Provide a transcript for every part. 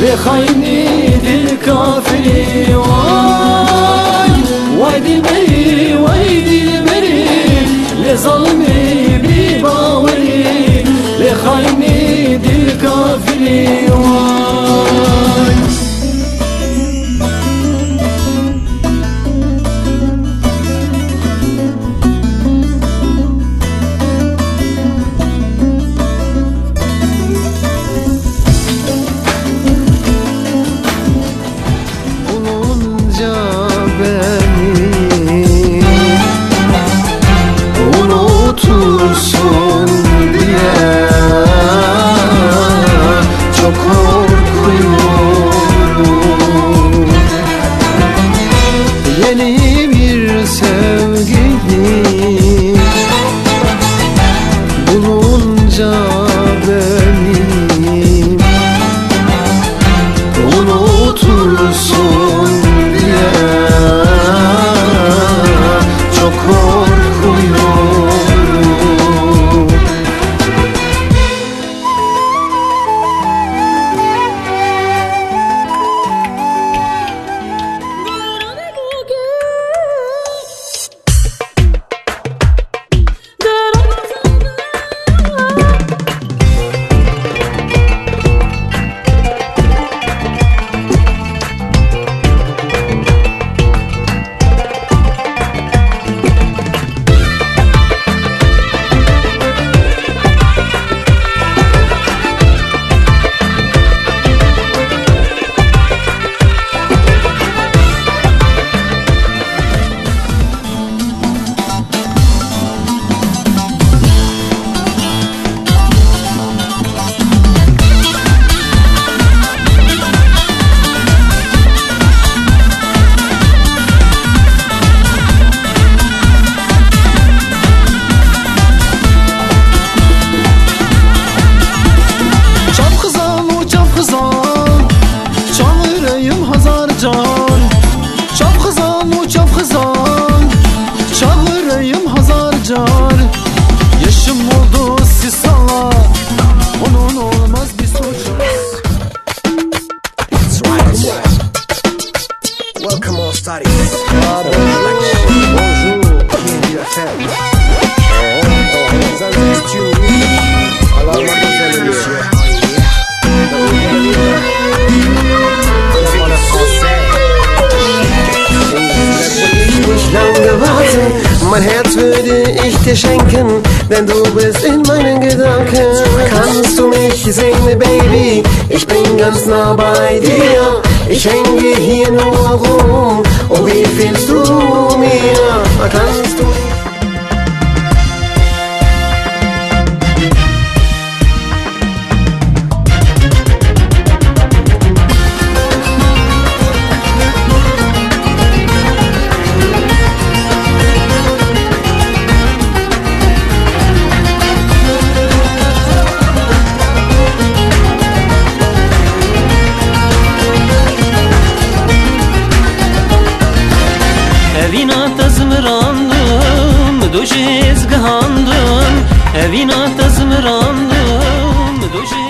لخايني دل كافري واي ويدي مري ويدي مري لظلمي بباوري لخايني دل كافري واي Unutursun diye çok korkuyorum. Yeni bir sevgili bulunca benim unutursun diye çok korkuyorum. Çağırayım Hazarcar. Yaşım oldu siz salla, onun olmaz bir suç. Welcome all studies. Bonjour, Kindi FM. Alors, mademoiselle et monsieur, lange warten, mein Herz würde ich dir schenken, denn du bist in meinen Gedanken. Kannst du mich sehen, Baby? Ich bin ganz nah bei dir. Ich hänge hier nur rum. Oh, wie fehlst du mir? Kannst du Evina tazmırandım, dojez gahandım. Evina tazmırandım, dojez.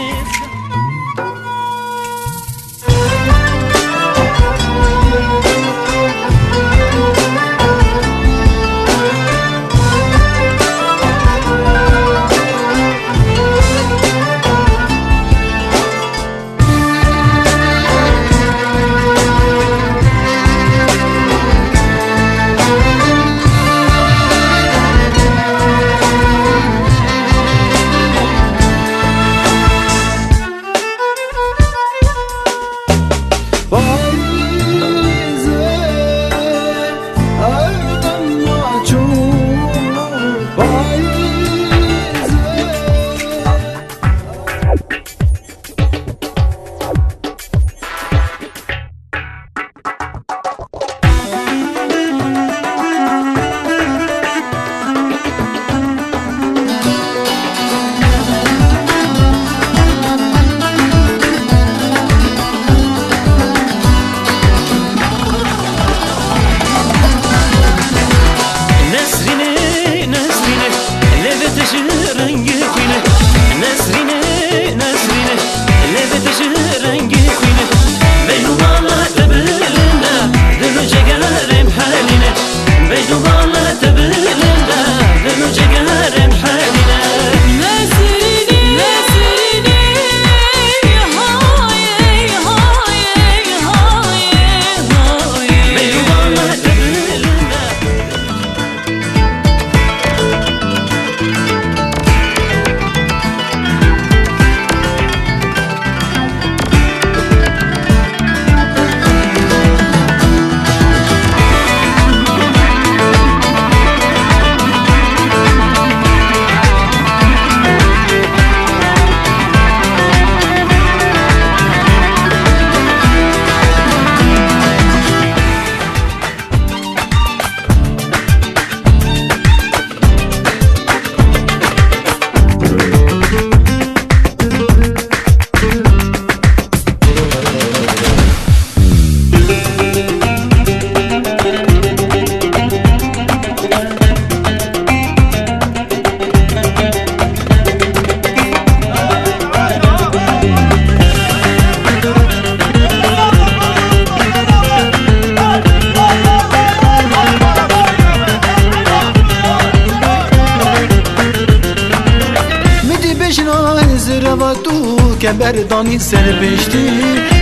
که بردانی سر بشتی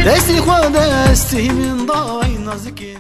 دستی خود دستی من دای نازکی